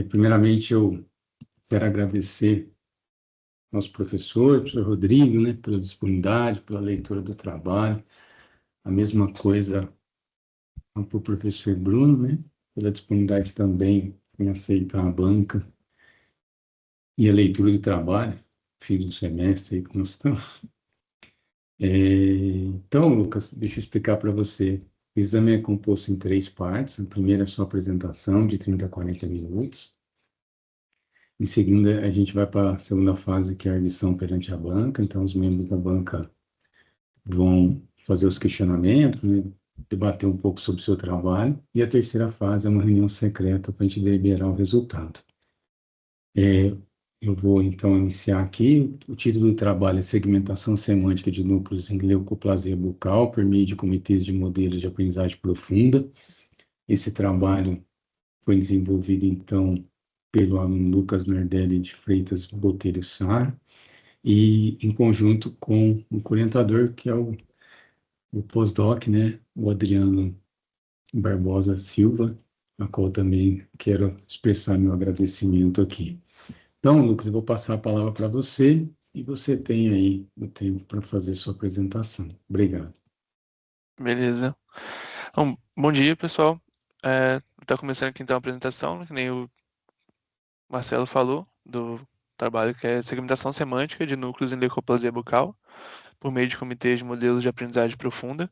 Primeiramente, eu quero agradecer ao nosso professor Rodrigo, né, pela disponibilidade, pela leitura do trabalho. A mesma coisa para o professor Bruno, né, pela disponibilidade também em aceitar a banca e a leitura do trabalho, fim do semestre, aí como estamos. Então, Lucas, deixa eu explicar para você. O exame é composto em 3 partes. A primeira é sua apresentação, de 30 a 40 minutos. Em seguida, a gente vai para a segunda fase, que é a audição perante a banca. Então, os membros da banca vão fazer os questionamentos, né, debater um pouco sobre o seu trabalho. E a terceira fase é uma reunião secreta para a gente deliberar o resultado. Eu vou, então, iniciar aqui. O título do trabalho é Segmentação Semântica de Núcleos em Leucoplasia Bucal por meio de comitês de modelos de aprendizagem profunda. Esse trabalho foi desenvolvido, então, pelo aluno Lucas Nardelli de Freitas Botelho Sá, e em conjunto com o orientador, que é o pós-doc, né, o Adriano Barbosa Silva, a qual também quero expressar meu agradecimento aqui. Então, Lucas, eu vou passar a palavra para você e você tem aí o tempo para fazer sua apresentação. Obrigado. Beleza. Bom dia, pessoal. Tá começando aqui então a apresentação, que nem o Marcelo falou, do trabalho que é segmentação semântica de núcleos em leucoplasia bucal, por meio de comitês de modelos de aprendizagem profunda.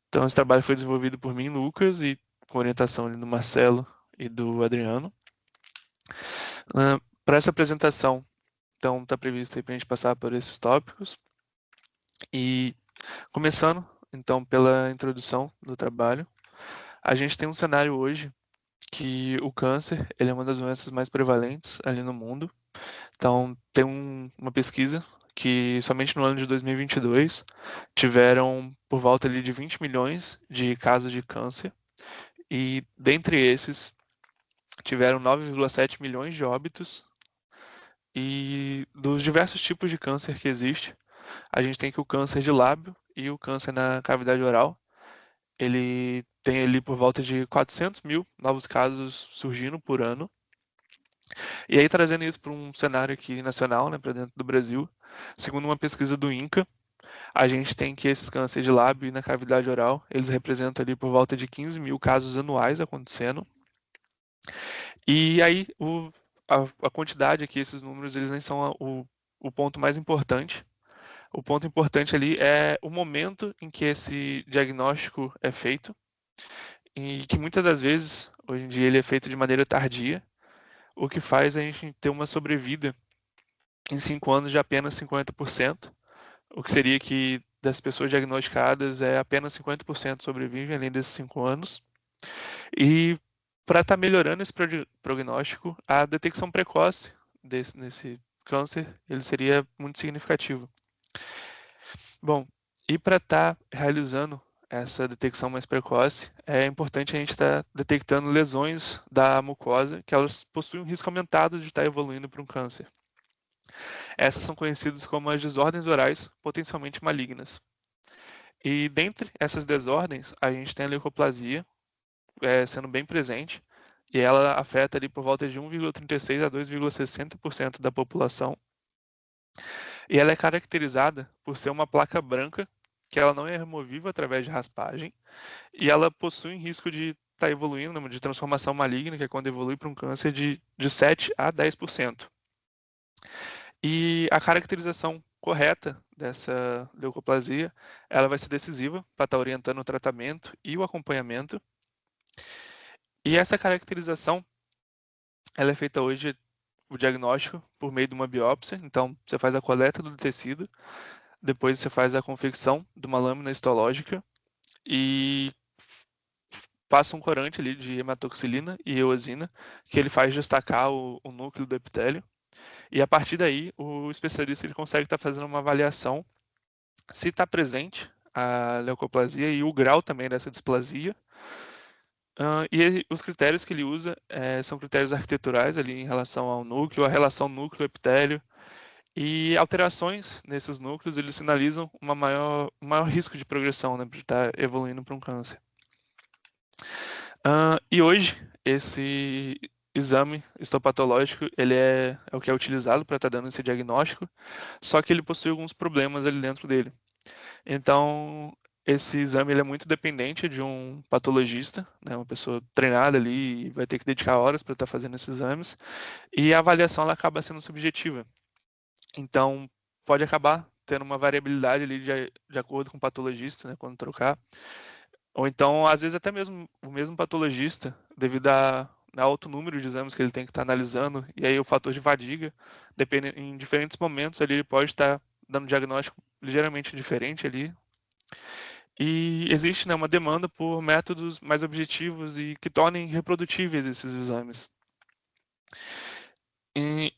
Então, esse trabalho foi desenvolvido por mim, Lucas, e com orientação do Marcelo e do Adriano. Para essa apresentação, então, está previsto para a gente passar por esses tópicos. E começando, então, pela introdução do trabalho, a gente tem um cenário hoje que o câncer ele é uma das doenças mais prevalentes ali no mundo. Então, tem uma pesquisa que somente no ano de 2022 tiveram por volta ali de 20 milhões de casos de câncer e dentre esses tiveram 9,7 milhões de óbitos. E dos diversos tipos de câncer que existe, a gente tem que o câncer de lábio e o câncer na cavidade oral, ele tem ali por volta de 400 mil novos casos surgindo por ano. E aí, trazendo isso para um cenário aqui nacional, né, para dentro do Brasil, segundo uma pesquisa do INCA, a gente tem que esses cânceres de lábio e na cavidade oral, eles representam ali por volta de 15 mil casos anuais acontecendo. E aí, a quantidade aqui, esses números, eles nem são o ponto mais importante. O ponto importante ali é o momento em que esse diagnóstico é feito e que muitas das vezes, hoje em dia, ele é feito de maneira tardia, o que faz a gente ter uma sobrevida em 5 anos de apenas 50%, o que seria que das pessoas diagnosticadas apenas 50% sobrevivem além desses 5 anos. E para estar melhorando esse prognóstico, a detecção precoce nesse câncer ele seria muito significativo. Bom, e para estar realizando essa detecção mais precoce, é importante a gente estar detectando lesões da mucosa, que elas possuem um risco aumentado de estar evoluindo para um câncer. Essas são conhecidas como as desordens orais potencialmente malignas. E dentre essas desordens, a gente tem a leucoplasia, sendo bem presente, e ela afeta ali por volta de 1,36 a 2,60% da população. E ela é caracterizada por ser uma placa branca, que ela não é removível através de raspagem, e ela possui um risco de estar evoluindo, de transformação maligna, que é quando evolui para um câncer de 7 a 10%. E a caracterização correta dessa leucoplasia, ela vai ser decisiva para estar orientando o tratamento e o acompanhamento. E essa caracterização, ela é feita hoje, o diagnóstico, por meio de uma biópsia. Então, você faz a coleta do tecido, depois você faz a confecção de uma lâmina histológica e passa um corante ali de hematoxilina e eosina, que ele faz destacar o núcleo do epitélio. E a partir daí, o especialista ele consegue estar fazendo uma avaliação se está presente a leucoplasia e o grau também dessa displasia. E os critérios que ele usa são critérios arquiteturais ali em relação ao núcleo, a relação núcleo-epitélio, e alterações nesses núcleos eles sinalizam um maior risco de progressão, né, de estar evoluindo para um câncer. E hoje, esse exame histopatológico, ele é o que é utilizado para estar dando esse diagnóstico, só que ele possui alguns problemas ali dentro dele. Então, esse exame ele é muito dependente de um patologista, né, uma pessoa treinada ali, e vai ter que dedicar horas para estar fazendo esses exames, e a avaliação ela acaba sendo subjetiva. Então, pode acabar tendo uma variabilidade ali de acordo com o patologista, né, quando trocar. Ou então, às vezes, até mesmo o mesmo patologista, devido a alto número de exames que ele tem que estar analisando, e aí o fator de fadiga, em diferentes momentos ali, ele pode estar dando um diagnóstico ligeiramente diferente ali. E existe, né, uma demanda por métodos mais objetivos e que tornem reprodutíveis esses exames. E,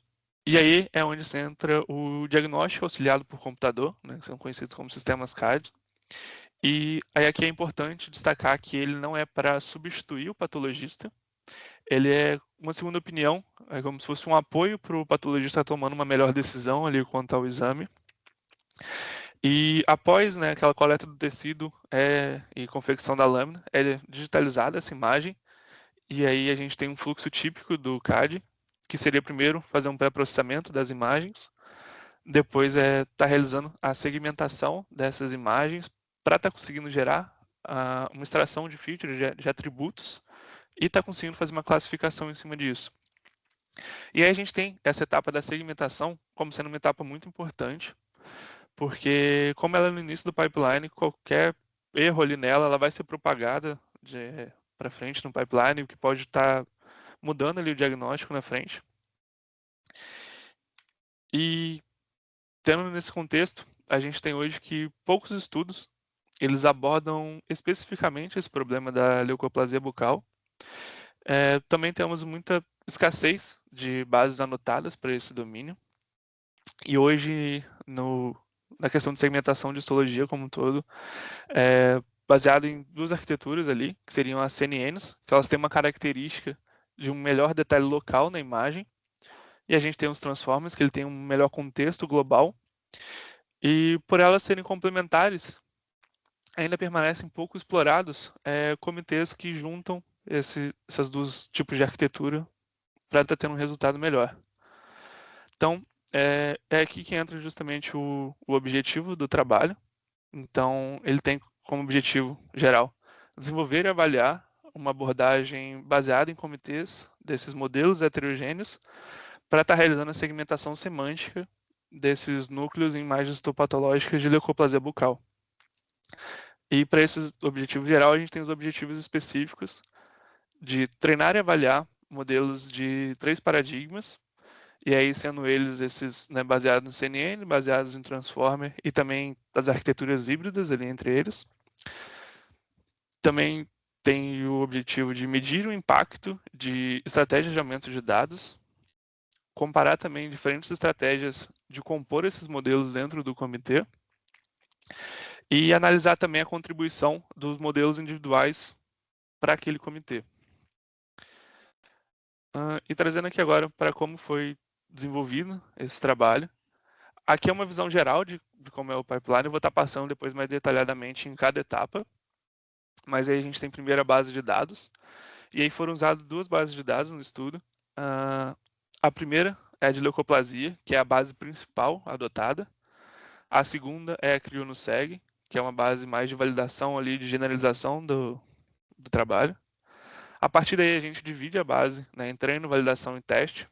e aí é onde se entra o diagnóstico auxiliado por computador, né, que são conhecidos como sistemas CAD. E aí aqui é importante destacar que ele não é para substituir o patologista, ele é uma segunda opinião, é como se fosse um apoio para o patologista tomando uma melhor decisão ali quanto ao exame. E após, né, aquela coleta do tecido e confecção da lâmina, é digitalizada essa imagem, e aí a gente tem um fluxo típico do CAD, que seria primeiro fazer um pré-processamento das imagens, depois tá realizando a segmentação dessas imagens para estar conseguindo gerar uma extração de features, de atributos, e está conseguindo fazer uma classificação em cima disso. E aí a gente tem essa etapa da segmentação como sendo uma etapa muito importante, porque como ela é no início do pipeline, qualquer erro ali nela, ela vai ser propagada para frente no pipeline, o que pode estar mudando ali o diagnóstico na frente. E tendo nesse contexto, a gente tem hoje que poucos estudos eles abordam especificamente esse problema da leucoplasia bucal. Também temos muita escassez de bases anotadas para esse domínio. E hoje, na questão de segmentação de histologia como um todo, baseado em duas arquiteturas ali, que seriam as CNNs, que elas têm uma característica de um melhor detalhe local na imagem, e a gente tem os Transformers, que ele tem um melhor contexto global, e por elas serem complementares, ainda permanecem pouco explorados comitês que juntam esses dois tipos de arquitetura para estar tendo um resultado melhor. Então, é aqui que entra justamente o objetivo do trabalho. Então, ele tem como objetivo geral desenvolver e avaliar uma abordagem baseada em comitês desses modelos heterogêneos para estar realizando a segmentação semântica desses núcleos em imagens histopatológicas de leucoplasia bucal. E para esse objetivo geral, a gente tem os objetivos específicos de treinar e avaliar modelos de 3 paradigmas, e aí sendo eles esses, né, baseados em CNN, baseados em Transformer e também as arquiteturas híbridas ali entre eles. Também tem o objetivo de medir o impacto de estratégias de aumento de dados, comparar também diferentes estratégias de compor esses modelos dentro do comitê e analisar também a contribuição dos modelos individuais para aquele comitê. E trazendo aqui agora para como foi desenvolvido esse trabalho. Aqui é uma visão geral de como é o pipeline, eu vou estar passando depois mais detalhadamente em cada etapa, mas aí a gente tem primeiro a base de dados, e aí foram usadas duas bases de dados no estudo. A primeira é a de leucoplasia, que é a base principal adotada. A segunda é a CryoNuSeg, que é uma base mais de validação ali, de generalização do trabalho. A partir daí a gente divide a base, né, em treino, validação e teste.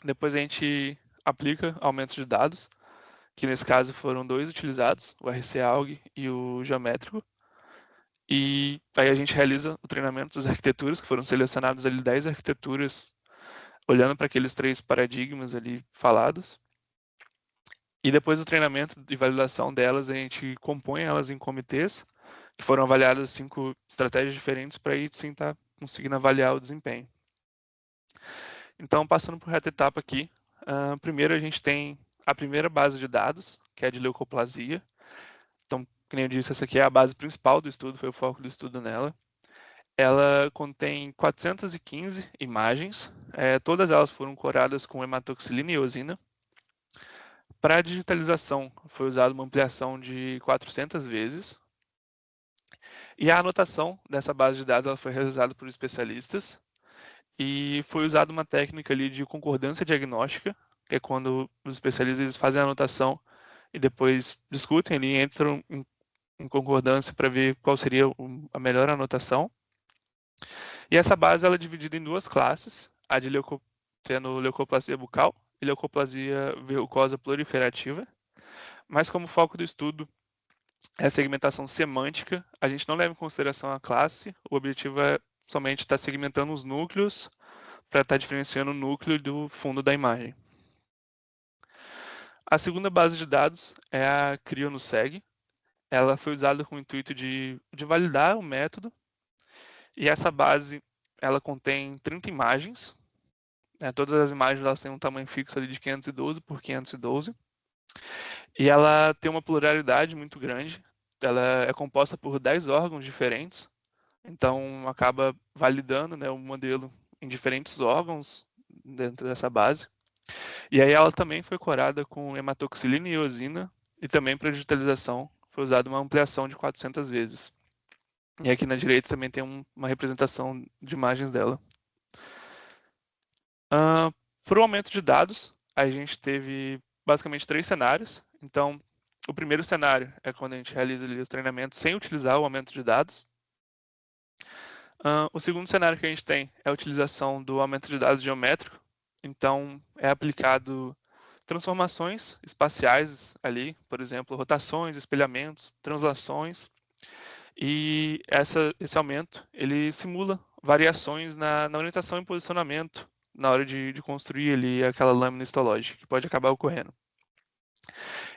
Depois a gente aplica aumentos de dados, que nesse caso foram dois utilizados, o RC-Alg e o geométrico. E aí a gente realiza o treinamento das arquiteturas, que foram selecionadas ali 10 arquiteturas, olhando para aqueles 3 paradigmas ali falados. E depois do treinamento e validação delas, a gente compõe elas em comitês, que foram avaliadas 5 estratégias diferentes para aí sim estar conseguindo avaliar o desempenho. Então, passando por essa etapa aqui, primeiro a gente tem a primeira base de dados, que é a de leucoplasia. Então, como eu disse, essa aqui é a base principal do estudo, foi o foco do estudo nela. Ela contém 415 imagens, todas elas foram coradas com hematoxilina e eosina. Para a digitalização, foi usada uma ampliação de 400 vezes. E a anotação dessa base de dados ela foi realizada por especialistas e foi usada uma técnica ali de concordância diagnóstica, que é quando os especialistas eles fazem a anotação e depois discutem ali, entram em concordância para ver qual seria a melhor anotação. E essa base ela é dividida em duas classes, a de tendo leucoplasia bucal e leucoplasia verrucosa proliferativa. Mas como foco do estudo é a segmentação semântica, a gente não leva em consideração a classe, o objetivo é somente estar segmentando os núcleos para estar diferenciando o núcleo do fundo da imagem. A segunda base de dados é a CryoNuSeg. Ela foi usada com o intuito de validar o método, e essa base ela contém 30 imagens. Todas as imagens elas têm um tamanho fixo ali de 512 por 512. E ela tem uma pluralidade muito grande. Ela é composta por 10 órgãos diferentes. Então, acaba validando, né, o modelo em diferentes órgãos dentro dessa base. E aí ela também foi corada com hematoxilina e eosina. E também para digitalização foi usada uma ampliação de 400 vezes. E aqui na direita também tem uma representação de imagens dela. Para o aumento de dados, a gente teve basicamente 3 cenários. Então, o primeiro cenário é quando a gente realiza ali os treinamentos sem utilizar o aumento de dados. O segundo cenário que a gente tem é a utilização do aumento de dados geométrico. Então, é aplicado transformações espaciais ali, por exemplo, rotações, espelhamentos, translações. E esse aumento, ele simula variações na orientação e posicionamento na hora de construir ali aquela lâmina histológica, que pode acabar ocorrendo.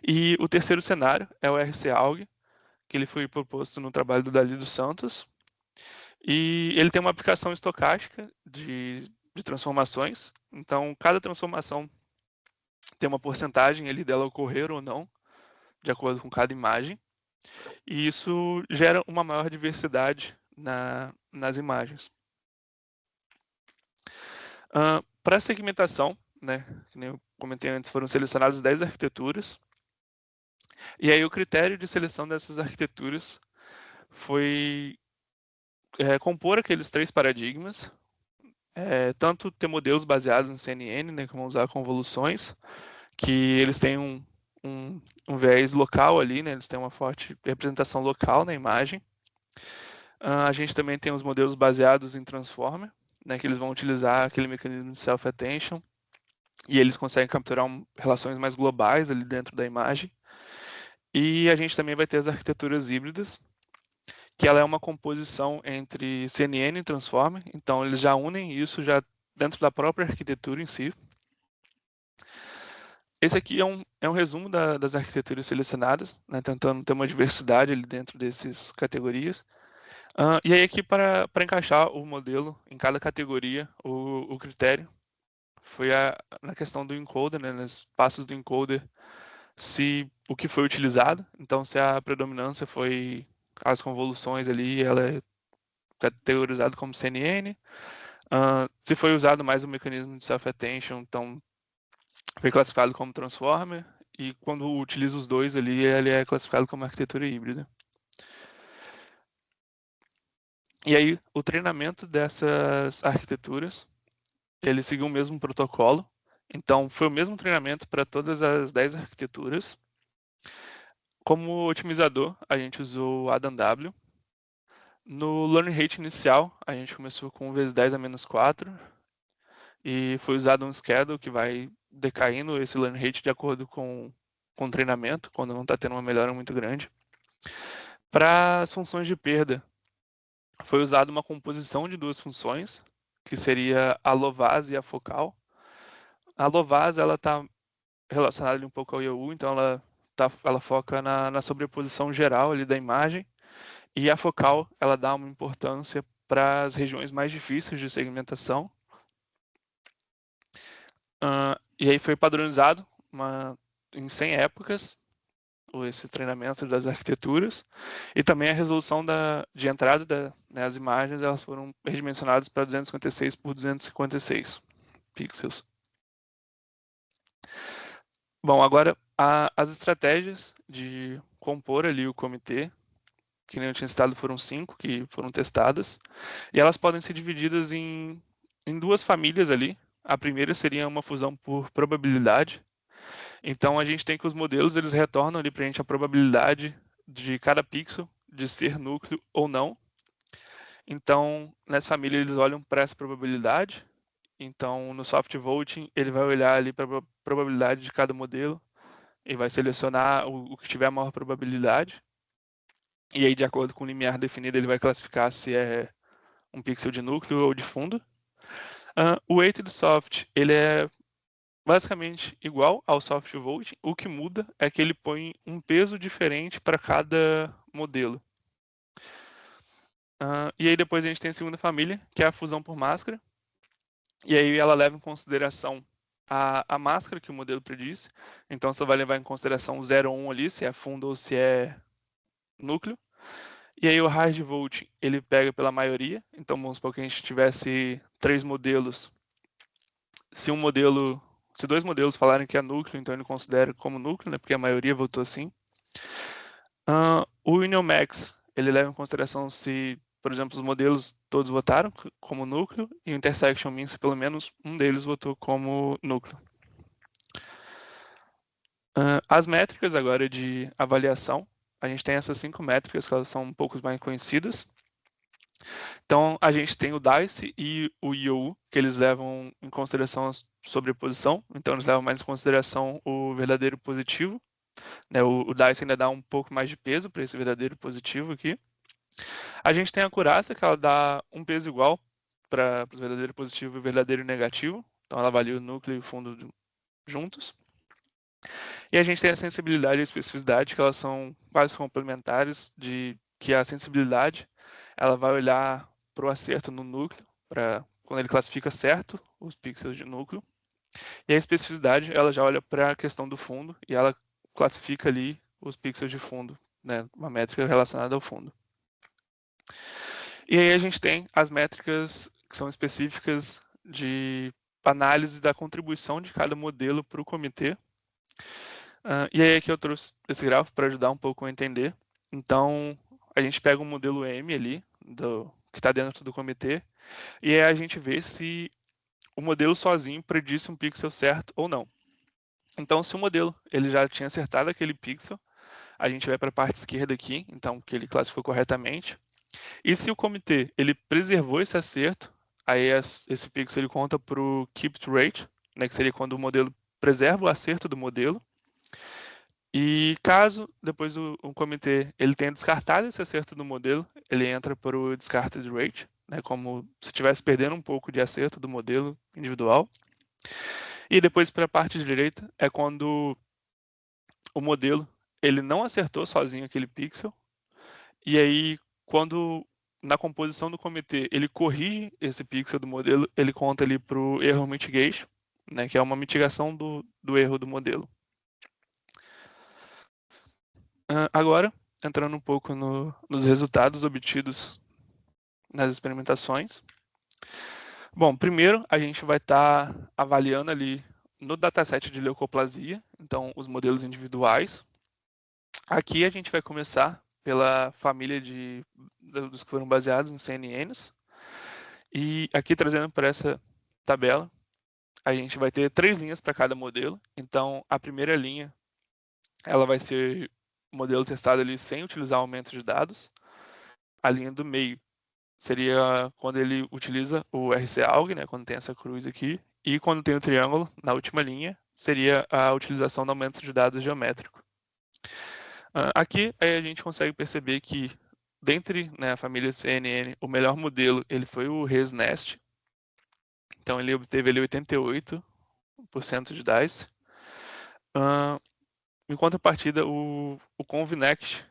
E o terceiro cenário é o RC-AUG, que ele foi proposto no trabalho do Dali dos Santos. E ele tem uma aplicação estocástica de transformações. Então, cada transformação tem uma porcentagem ali dela ocorrer ou não, de acordo com cada imagem. E isso gera uma maior diversidade nas imagens. Para a segmentação, né, que nem eu comentei antes, foram selecionadas 10 arquiteturas. E aí o critério de seleção dessas arquiteturas foi compor aqueles 3 paradigmas, tanto ter modelos baseados em CNN, né, como usar convoluções, que eles têm um viés local ali, né, eles têm uma forte representação local na imagem. A gente também tem os modelos baseados em Transformer, né, que eles vão utilizar aquele mecanismo de self-attention, e eles conseguem capturar relações mais globais ali dentro da imagem. E a gente também vai ter as arquiteturas híbridas, que ela é uma composição entre CNN e Transformer, então eles já unem isso já dentro da própria arquitetura em si. Esse aqui é um resumo das arquiteturas selecionadas, né, tentando ter uma diversidade ali dentro dessas categorias. E aí aqui para encaixar o modelo em cada categoria, o critério foi na questão do encoder, né, nos passos do encoder, se o que foi utilizado, então se a predominância foi as convoluções ali, ela é categorizada como CNN, se foi usado mais o mecanismo de self-attention, então foi classificado como transformer, e quando utiliza os dois ali, ele é classificado como arquitetura híbrida. E aí, o treinamento dessas arquiteturas, ele seguiu o mesmo protocolo. Então, foi o mesmo treinamento para todas as 10 arquiteturas. Como otimizador, a gente usou o ADAM-W. No learning rate inicial, a gente começou com 1 vezes 10 a menos 4. E foi usado um schedule que vai decaindo esse learning rate de acordo com o treinamento, quando não está tendo uma melhora muito grande. Para as funções de perda, foi usada uma composição de 2 funções, que seria a Lovász e a focal. A Lovász ela está relacionada um pouco ao IOU, então ela foca na sobreposição geral ali da imagem, e a focal ela dá uma importância para as regiões mais difíceis de segmentação. E aí foi padronizado em 100 épocas esse treinamento das arquiteturas, e também a resolução de entrada as imagens elas foram redimensionadas para 256 por 256 pixels. Bom, agora as estratégias de compor ali o comitê que nem eu tinha citado, foram 5 que foram testadas, e elas podem ser divididas em 2 famílias ali. A primeira seria uma fusão por probabilidade. Então a gente tem que os modelos eles retornam ali para a gente a probabilidade de cada pixel de ser núcleo ou não. Então nessa família eles olham para essa probabilidade. Então no soft voting ele vai olhar ali para a probabilidade de cada modelo e vai selecionar o que tiver a maior probabilidade. E aí de acordo com o limiar definido ele vai classificar se é um pixel de núcleo ou de fundo. O weighted soft ele é basicamente igual ao soft voting. O que muda é que ele põe um peso diferente para cada modelo. E aí depois a gente tem a segunda família, que é a fusão por máscara. E aí ela leva em consideração a máscara que o modelo prediz. Então você vai levar em consideração o 0 ou 1 ali, se é fundo ou se é núcleo. E aí o hard voting, ele pega pela maioria. Então vamos supor que a gente tivesse 3 modelos. Se 2 modelos falarem que é núcleo, então ele considera como núcleo, né, porque a maioria votou assim. O Union Max, ele leva em consideração se, por exemplo, os modelos todos votaram como núcleo e o Intersection Min, se pelo menos um deles votou como núcleo. As métricas agora de avaliação, a gente tem essas 5 métricas que elas são um pouco mais conhecidas. Então, a gente tem o DICE e o IOU, que eles levam em consideração a sobreposição. Então, eles levam mais em consideração o verdadeiro positivo. Né? O DICE ainda dá um pouco mais de peso para esse verdadeiro positivo aqui. A gente tem a acurácia, que ela dá um peso igual para os verdadeiro positivo e o verdadeiro negativo. Então, ela avalia o núcleo e o fundo juntos. E a gente tem a sensibilidade e a especificidade, que elas são quase complementares, de que a sensibilidade ela vai olhar para o acerto no núcleo, para quando ele classifica certo os pixels de núcleo. E a especificidade ela já olha para a questão do fundo e ela classifica ali os pixels de fundo, né, uma métrica relacionada ao fundo. E aí a gente tem as métricas que são específicas de análise da contribuição de cada modelo para o comitê. E aí aqui eu trouxe esse gráfico para ajudar um pouco a entender. Então, a gente pega um modelo M ali, que está dentro do comitê, e aí a gente vê se o modelo sozinho predisse um pixel certo ou não. Então, se o modelo ele já tinha acertado aquele pixel, a gente vai para a parte esquerda aqui, então que ele classificou corretamente. E se o comitê ele preservou esse acerto, aí esse pixel ele conta para o keep rate, né, que seria quando o modelo preserva o acerto do modelo. E caso depois o comitê ele tenha descartado esse acerto do modelo, ele entra para o discarded rate, né, como se estivesse perdendo um pouco de acerto do modelo individual. E depois para a parte direita é quando o modelo ele não acertou sozinho aquele pixel. E aí quando na composição do comitê ele corrige esse pixel do modelo, ele conta ali para o error mitigation, né, que é uma mitigação do erro do modelo. Agora, entrando um pouco nos resultados obtidos nas experimentações. Bom, primeiro a gente vai estar avaliando ali no dataset de leucoplasia, então os modelos individuais. Aqui a gente vai começar pela família dos que foram baseados em CNNs. E aqui trazendo para essa tabela, a gente vai ter 3 linhas para cada modelo. Então a primeira linha ela vai ser o modelo testado ali sem utilizar aumento de dados. A linha do meio seria quando ele utiliza o RC-ALG, né, quando tem essa cruz aqui, e quando tem o triângulo, na última linha, seria a utilização do aumento de dados geométrico. Aqui a gente consegue perceber que, dentre a família CNN, o melhor modelo ele foi o ResNest. Então ele obteve ali 88% de DICE. Em contrapartida, o Convinext,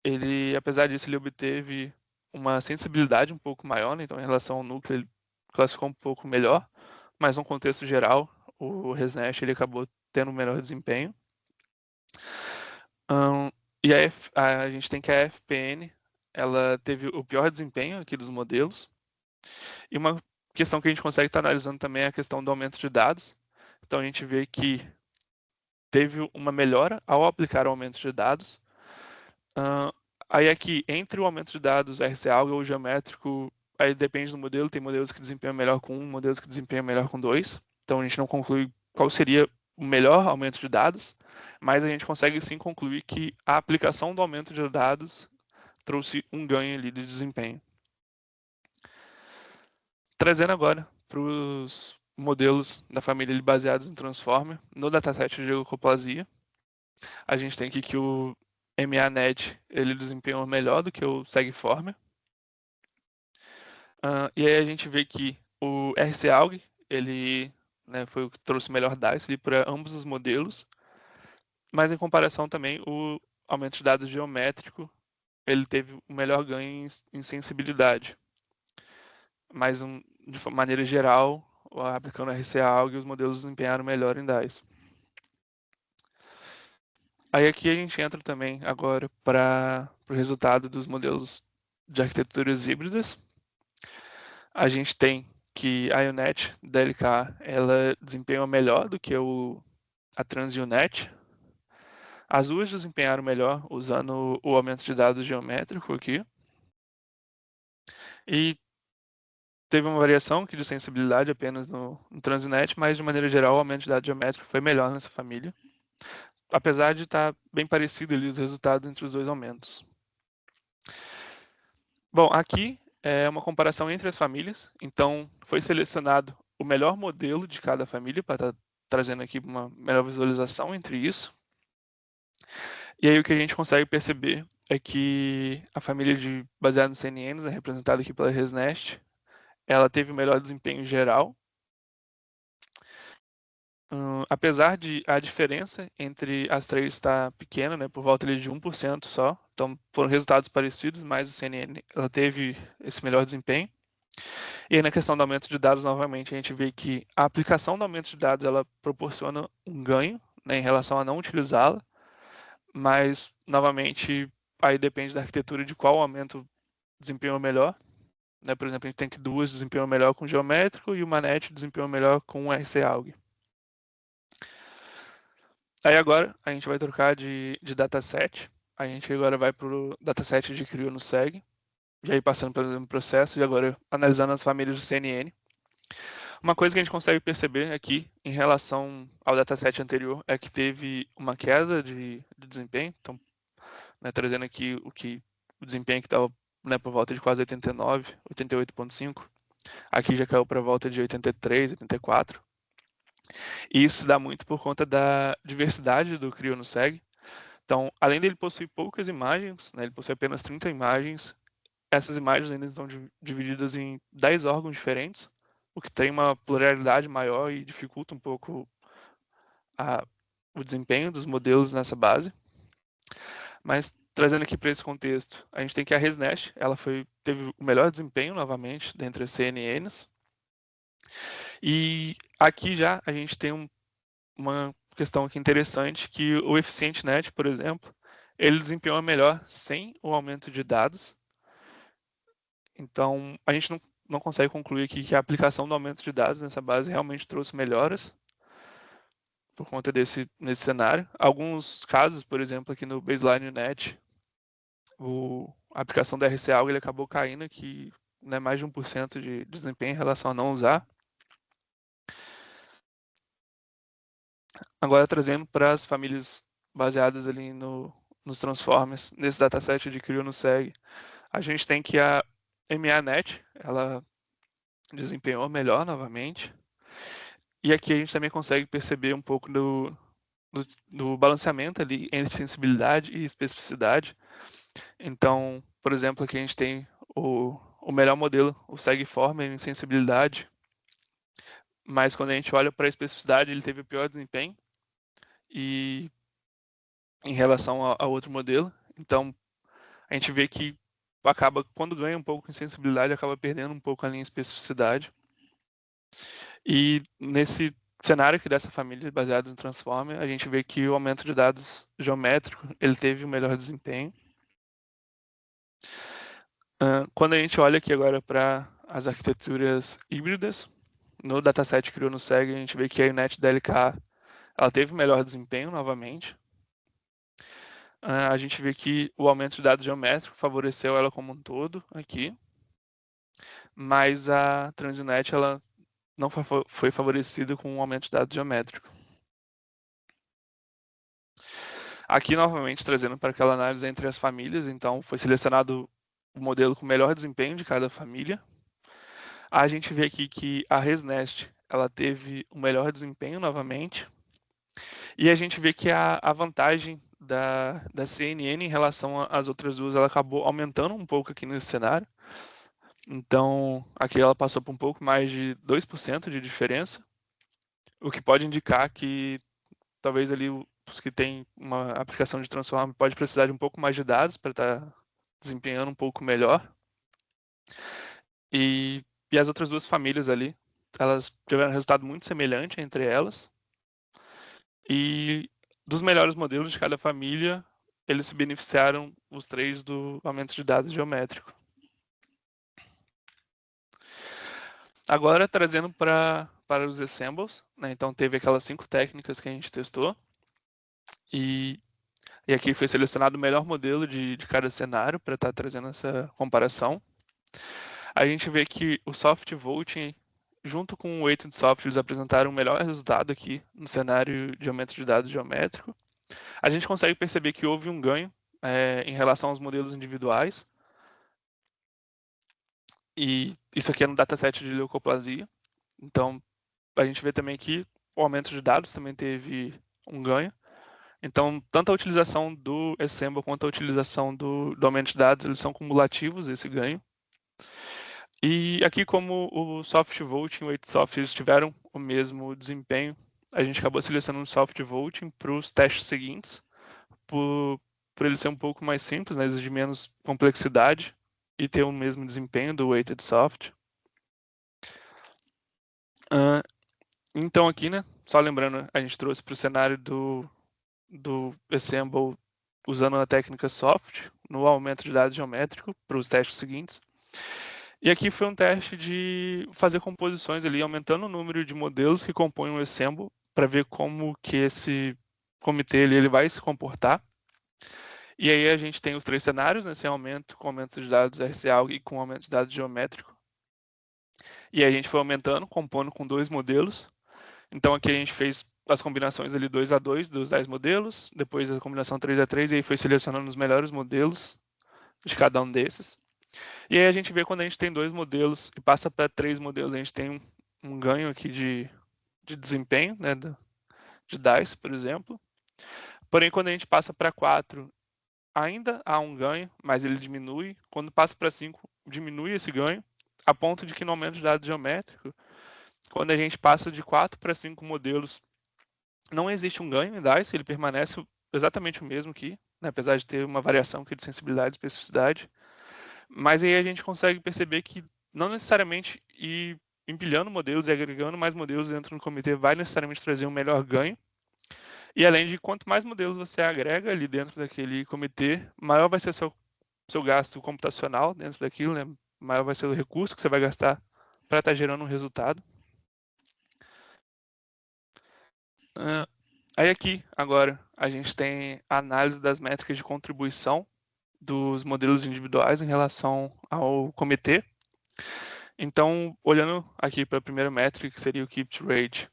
ele, apesar disso, ele obteve uma sensibilidade um pouco maior, né? Então em relação ao núcleo ele classificou um pouco melhor, mas no contexto geral o ResNest ele acabou tendo um melhor desempenho. E a gente tem que a FPN ela teve o pior desempenho aqui dos modelos. E uma questão que a gente consegue estar analisando também é a questão do aumento de dados. Então a gente vê que teve uma melhora ao aplicar o aumento de dados. Aí aqui, entre o aumento de dados RCAlg ou geométrico, aí depende do modelo, tem modelos que desempenham melhor com um, modelos que desempenham melhor com dois. Então a gente não conclui qual seria o melhor aumento de dados, mas a gente consegue sim concluir que a aplicação do aumento de dados trouxe um ganho ali de desempenho. Trazendo agora para os modelos da família baseados em Transformer, no dataset de leucoplasia, a gente tem aqui que o MANET ele desempenhou melhor do que o SegFormer. E aí a gente vê que o RCAlg, ele foi o que trouxe melhor DICE para ambos os modelos, mas em comparação também o aumento de dados geométrico, ele teve o melhor ganho em sensibilidade. Mas de maneira geral, aplicando RCAlg, os modelos desempenharam melhor em DICE. Aí aqui a gente entra também agora para o resultado dos modelos de arquiteturas híbridas. A gente tem que a IONET da LK ela desempenhou melhor do que a TransUNet. As duas desempenharam melhor usando o aumento de dados geométrico aqui. E teve uma variação aqui de sensibilidade apenas no TransUNet, mas de maneira geral o aumento de dados geométrico foi melhor nessa família. Apesar de estar bem parecido ali os resultados entre os dois aumentos. Bom, aqui é uma comparação entre as famílias. Então, foi selecionado o melhor modelo de cada família para estar trazendo aqui uma melhor visualização entre isso. E aí o que a gente consegue perceber é que a família baseada em CNNs, representada aqui pela ResNest, ela teve o melhor desempenho geral. Apesar de a diferença entre as três estar pequena, né, por volta de 1% só, então foram resultados parecidos, mas o CNN ela teve esse melhor desempenho. E aí na questão do aumento de dados, novamente, a gente vê que a aplicação do aumento de dados ela proporciona um ganho, né, em relação a não utilizá-la, mas, novamente, aí depende da arquitetura de qual aumento desempenhou melhor. Né? Por exemplo, a gente tem que duas desempenham melhor com geométrico e o Manet desempenhou melhor com o RCAlg. Aí agora a gente vai trocar de dataset. A gente agora vai para o dataset de CRIO no SEG. E aí passando pelo processo e agora analisando as famílias do CNN. Uma coisa que a gente consegue perceber aqui em relação ao dataset anterior é que teve uma queda de desempenho. Então, né, trazendo aqui o desempenho que estava por volta de quase 89, 88,5. Aqui já caiu para volta de 83, 84. E isso se dá muito por conta da diversidade do CRIO no SEG. Então, além dele possuir poucas imagens, né, ele possui apenas 30 imagens, essas imagens ainda estão divididas em 10 órgãos diferentes, o que tem uma pluralidade maior e dificulta um pouco o desempenho dos modelos nessa base. Mas, trazendo aqui para esse contexto, a gente tem que a ResNest, ela teve o melhor desempenho, novamente, dentre as CNNs. E aqui já a gente tem uma questão aqui interessante, que o EficienteNet, por exemplo, ele desempenhou melhor sem o aumento de dados. Então, a gente não consegue concluir aqui que a aplicação do aumento de dados nessa base realmente trouxe melhoras por conta nesse cenário. Alguns casos, por exemplo, aqui no Baseline Net, a aplicação da RCAlg ele acabou caindo aqui, né, mais de 1% de desempenho em relação a não usar. Agora trazendo para as famílias baseadas ali nos Transformers, nesse dataset de CRIO no SEG, a gente tem que a MANET, ela desempenhou melhor novamente. E aqui a gente também consegue perceber um pouco do balanceamento ali entre sensibilidade e especificidade. Então, por exemplo, aqui a gente tem o melhor modelo, o SegFormer em sensibilidade, mas quando a gente olha para a especificidade, ele teve o pior desempenho e em relação ao outro modelo. Então, a gente vê que acaba, quando ganha um pouco em sensibilidade, acaba perdendo um pouco ali em especificidade. E nesse cenário aqui dessa família baseada em Transformer, a gente vê que o aumento de dados geométrico ele teve o melhor desempenho. Quando a gente olha aqui agora para as arquiteturas híbridas, no dataset que criou no SEG, a gente vê que a IONET da LK ela teve melhor desempenho novamente. a gente vê que o aumento de dado geométrico favoreceu ela como um todo aqui, mas a TransUnited ela não foi favorecida com o aumento de dado geométrico. Aqui, novamente, trazendo para aquela análise entre as famílias, então foi selecionado o modelo com melhor desempenho de cada família. A gente vê aqui que a ResNest ela teve o melhor desempenho novamente, e a gente vê que a vantagem da CNN em relação às outras duas, ela acabou aumentando um pouco aqui nesse cenário. Então, aqui ela passou por um pouco mais de 2% de diferença, o que pode indicar que talvez ali os que têm uma aplicação de Transform pode precisar de um pouco mais de dados para estar desempenhando um pouco melhor. E as outras duas famílias ali, elas tiveram um resultado muito semelhante entre elas. E dos melhores modelos de cada família, eles se beneficiaram os três do aumento de dados geométrico. Agora, trazendo para os assembles, né? Então teve aquelas 5 técnicas que a gente testou. E aqui foi selecionado o melhor modelo de cada cenário para estar trazendo essa comparação. A gente vê que o soft voting, junto com o weighted soft, eles apresentaram o melhor resultado aqui no cenário de aumento de dados geométrico. A gente consegue perceber que houve um ganho em relação aos modelos individuais. E isso aqui é no dataset de leucoplasia. Então, a gente vê também que o aumento de dados também teve um ganho. Então, tanto a utilização do Assemble quanto a utilização do aumento de dados, eles são cumulativos, esse ganho. E aqui, como o soft voting e o weighted soft eles tiveram o mesmo desempenho, a gente acabou selecionando o soft voting para os testes seguintes, por ele ser um pouco mais simples, né, exigir menos complexidade e ter o mesmo desempenho do weighted soft. Então aqui, né, só lembrando, a gente trouxe para o cenário do Assemble usando a técnica soft, no aumento de dados geométrico, para os testes seguintes. E aqui foi um teste de fazer composições ali, aumentando o número de modelos que compõem o Assemble, para ver como que esse comitê ele vai se comportar. E aí a gente tem os 3 cenários, né, sem aumento, com aumento de dados RCA e com aumento de dados geométrico. E aí a gente foi aumentando, compondo com 2 modelos. Então aqui a gente fez as combinações ali 2-2 dos 10 modelos, depois a combinação 3-3, e aí foi selecionando os melhores modelos de cada um desses. E aí a gente vê quando a gente tem 2 modelos e passa para 3 modelos, a gente tem um ganho aqui de desempenho, né, de DICE, por exemplo. Porém, quando a gente passa para 4, ainda há um ganho, mas ele diminui. Quando passa para 5, diminui esse ganho, a ponto de que no aumento de dado geométrico, quando a gente passa de 4 para 5 modelos, não existe um ganho em DICE, ele permanece exatamente o mesmo aqui, né, apesar de ter uma variação aqui de sensibilidade e especificidade. Mas aí a gente consegue perceber que não necessariamente ir empilhando modelos e agregando mais modelos dentro do comitê vai necessariamente trazer um melhor ganho. E além de quanto mais modelos você agrega ali dentro daquele comitê, maior vai ser seu gasto computacional dentro daquilo, né? Maior vai ser o recurso que você vai gastar para estar gerando um resultado. Aí aqui, agora, a gente tem a análise das métricas de contribuição dos modelos individuais em relação ao comitê. Então, olhando aqui para a primeira métrica, que seria o Keep Rate,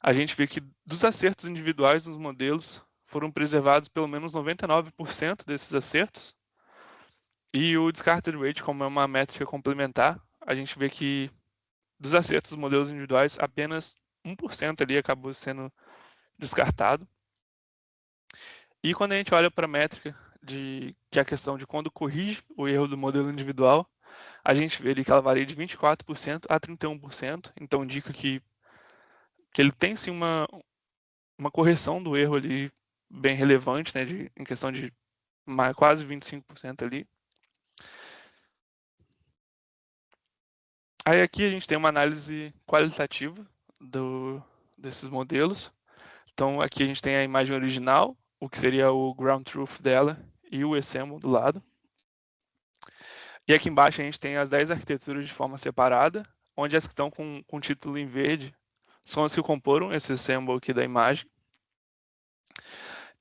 a gente vê que dos acertos individuais nos modelos foram preservados pelo menos 99% desses acertos. E o Discarded Rate, como é uma métrica complementar, a gente vê que dos acertos dos modelos individuais, apenas 1% ali acabou sendo descartado. E quando a gente olha para a métrica, que é a questão de quando corrige o erro do modelo individual, a gente vê ali que ela varia de 24% a 31%, então indica que ele tem sim uma correção do erro ali bem relevante, né, em questão de quase 25% ali. Aí aqui a gente tem uma análise qualitativa desses modelos. Então aqui a gente tem a imagem original, o que seria o ground truth dela, e o assemble do lado. E aqui embaixo a gente tem as 10 arquiteturas de forma separada, onde as que estão com título em verde são as que comporam esse assemble aqui da imagem.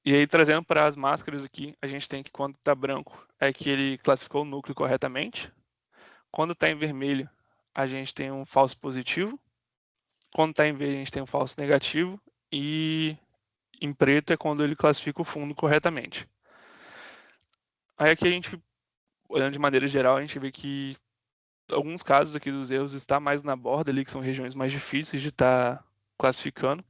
E aí, trazendo para as máscaras aqui, a gente tem que quando está branco, é que ele classificou o núcleo corretamente. Quando está em vermelho, a gente tem um falso positivo. Quando está em verde, a gente tem um falso negativo. E em preto é quando ele classifica o fundo corretamente. Aí aqui a gente, olhando de maneira geral, a gente vê que alguns casos aqui dos erros está mais na borda ali, que são regiões mais difíceis de estar classificando.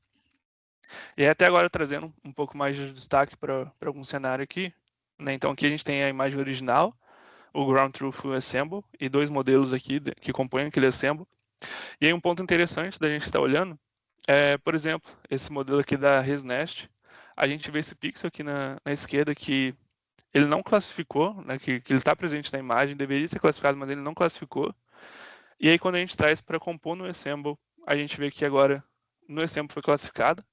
E até agora trazendo um pouco mais de destaque para algum cenário aqui. Né? Então aqui a gente tem a imagem original, o Ground Truth e o Assemble, e dois modelos aqui que compõem aquele Assemble. E aí um ponto interessante da gente estar olhando é, por exemplo, esse modelo aqui da ResNest. A gente vê esse pixel aqui na esquerda que ele não classificou, né, que ele está presente na imagem, deveria ser classificado, mas ele não classificou. E aí quando a gente traz para compor no Assemble, a gente vê que agora no Assemble foi classificado.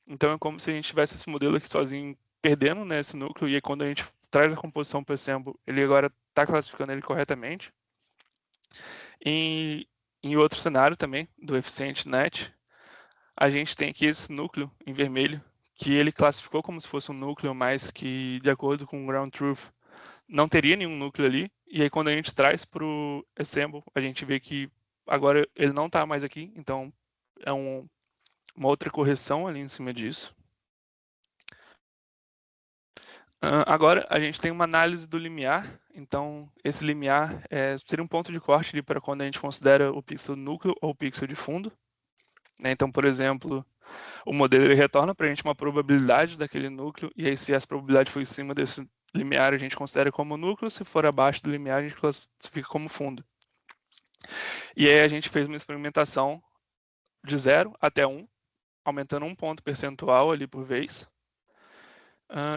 Então é como se a gente tivesse esse modelo aqui sozinho perdendo, né, esse núcleo, e aí quando a gente traz a composição para o Assemble, ele agora está classificando ele corretamente. Em outro cenário também, do Efficient Net, a gente tem aqui esse núcleo em vermelho, que ele classificou como se fosse um núcleo, mas que, de acordo com o Ground Truth, não teria nenhum núcleo ali. E aí, quando a gente traz para o Assemble, a gente vê que agora ele não está mais aqui, então é uma outra correção ali em cima disso. Agora, a gente tem uma análise do limiar. Então, esse limiar seria um ponto de corte para quando a gente considera o pixel núcleo ou o pixel de fundo. Né? Então, por exemplo, o modelo ele retorna para a gente uma probabilidade daquele núcleo, e aí se essa probabilidade for em cima desse limiar, a gente considera como núcleo, se for abaixo do limiar, a gente classifica como fundo. E aí a gente fez uma experimentação de 0 até 1, aumentando um ponto percentual ali por vez.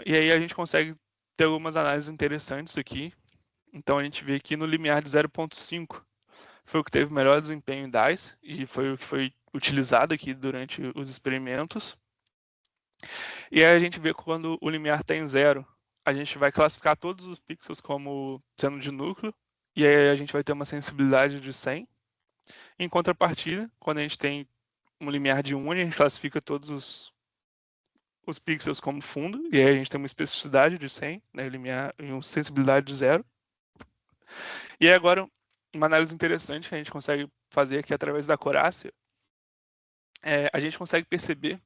E aí a gente consegue ter algumas análises interessantes aqui. Então a gente vê que no limiar de 0,5 foi o que teve melhor desempenho em DICE, e foi o que foi utilizado aqui durante os experimentos. E aí a gente vê quando o limiar está em 0, a gente vai classificar todos os pixels como sendo de núcleo, e aí a gente vai ter uma sensibilidade de 100. Em contrapartida, quando a gente tem um limiar de 1, a gente classifica todos os pixels como fundo, e aí a gente tem uma especificidade de 100, né, limiar e uma sensibilidade de 0. E aí agora, uma análise interessante que a gente consegue fazer aqui através da acurácia, a gente consegue perceber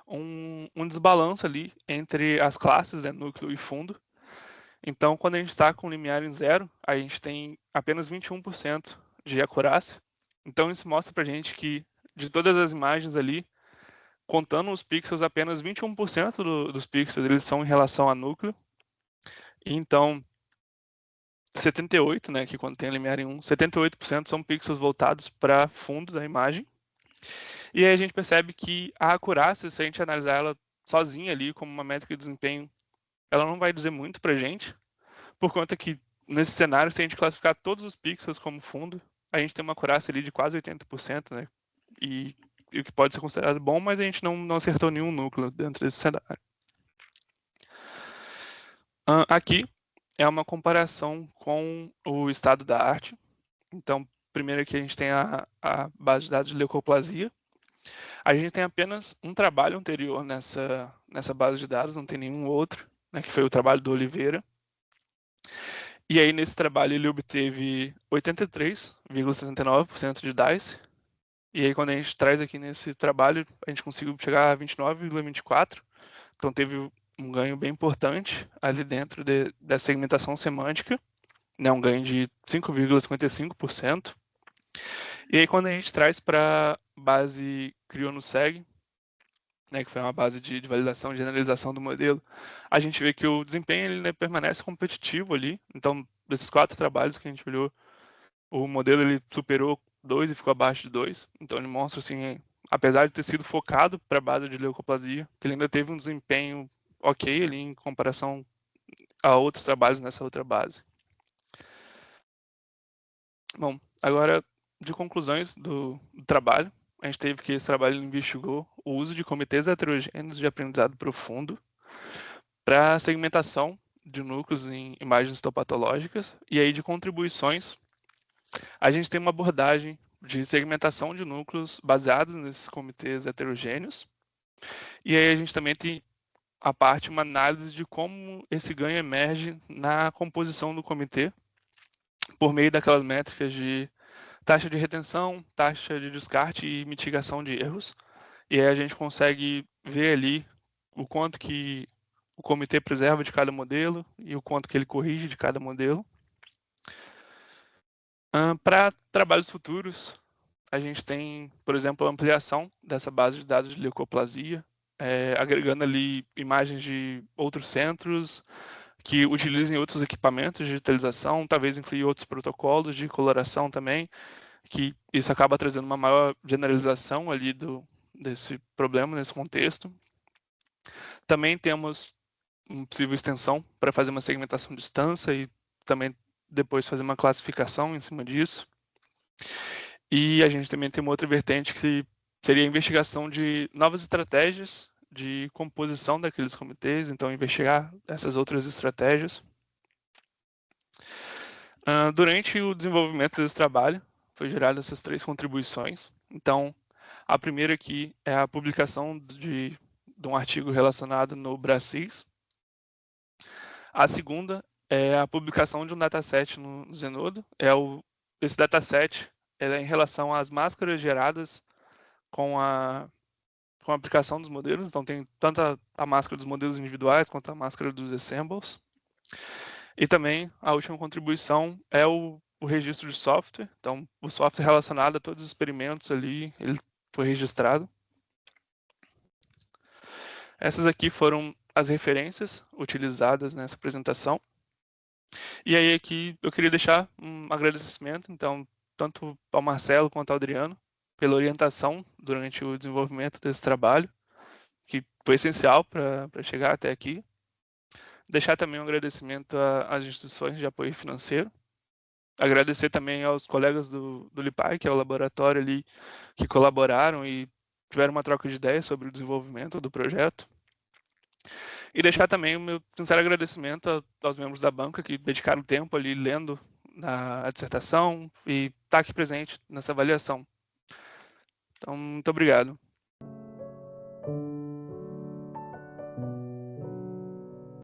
um desbalanço ali entre as classes, né, núcleo e fundo. Então, quando a gente está com limiar em 0, a gente tem apenas 21% de acurácia. Então, isso mostra para a gente que, de todas as imagens ali, contando os pixels, apenas 21% dos pixels eles são em relação a núcleo. Então, 78%, né, que quando tem limiar em 1, 78% são pixels voltados para fundo da imagem. E aí a gente percebe que a acurácia, se a gente analisar ela sozinha ali como uma métrica de desempenho, ela não vai dizer muito para a gente, por conta que nesse cenário, se a gente classificar todos os pixels como fundo, a gente tem uma acurácia ali de quase 80%, né? E o que pode ser considerado bom, mas a gente não acertou nenhum núcleo dentro desse cenário. Aqui é uma comparação com o estado da arte. Então, primeiro aqui a gente tem a base de dados de leucoplasia. A gente tem apenas um trabalho anterior nessa base de dados, não tem nenhum outro, né, que foi o trabalho do Oliveira. E aí, nesse trabalho, ele obteve 83,69% de DICE. E aí, quando a gente traz aqui nesse trabalho, a gente conseguiu chegar a 29,24%. Então, teve um ganho bem importante ali dentro dessa segmentação semântica, né? Um ganho de 5,55%. E aí, quando a gente traz para a base CryoNoSeg, né, que foi uma base de validação e generalização do modelo, a gente vê que o desempenho ele, né, permanece competitivo ali. Então, desses 4 trabalhos que a gente olhou, o modelo ele superou 2 e ficou abaixo de 2. Então, ele mostra, assim, apesar de ter sido focado para a base de leucoplasia, que ele ainda teve um desempenho ok ali em comparação a outros trabalhos nessa outra base. Bom, agora, de conclusões do trabalho, a gente teve que esse trabalho investigou o uso de comitês heterogêneos de aprendizado profundo para segmentação de núcleos em imagens histopatológicas, e aí de contribuições, a gente tem uma abordagem de segmentação de núcleos baseados nesses comitês heterogêneos, e aí a gente também tem à parte uma análise de como esse ganho emerge na composição do comitê, por meio daquelas métricas de taxa de retenção, taxa de descarte e mitigação de erros. E aí a gente consegue ver ali o quanto que o comitê preserva de cada modelo e o quanto que ele corrige de cada modelo. Para trabalhos futuros, a gente tem, por exemplo, a ampliação dessa base de dados de leucoplasia, agregando ali imagens de outros centros que utilizem outros equipamentos de digitalização, talvez incluir outros protocolos de coloração também, que isso acaba trazendo uma maior generalização ali desse problema, nesse contexto. Também temos uma possível extensão para fazer uma segmentação de distância e também depois fazer uma classificação em cima disso. E a gente também tem uma outra vertente que seria a investigação de novas estratégias de composição daqueles comitês, então investigar essas outras estratégias. Durante o desenvolvimento desse trabalho, foi gerado essas 3 contribuições. Então, a primeira aqui é a publicação de um artigo relacionado no Brasis. A segunda é a publicação de um dataset no Zenodo. Esse dataset é em relação às máscaras geradas com a aplicação dos modelos. Então, tem tanto a máscara dos modelos individuais quanto a máscara dos assembles. E também a última contribuição é o registro de software. Então, o software relacionado a todos os experimentos ali, ele foi registrado. Essas aqui foram as referências utilizadas nessa apresentação. E aí aqui eu queria deixar um agradecimento, então, tanto ao Marcelo quanto ao Adriano, pela orientação durante o desenvolvimento desse trabalho, que foi essencial para chegar até aqui. Deixar também um agradecimento às instituições de apoio financeiro. Agradecer também aos colegas do LIPAI, que é o laboratório ali, que colaboraram e tiveram uma troca de ideias sobre o desenvolvimento do projeto. E deixar também o meu sincero agradecimento aos membros da banca que dedicaram tempo ali lendo a dissertação e estar aqui presente nessa avaliação. Então, muito obrigado.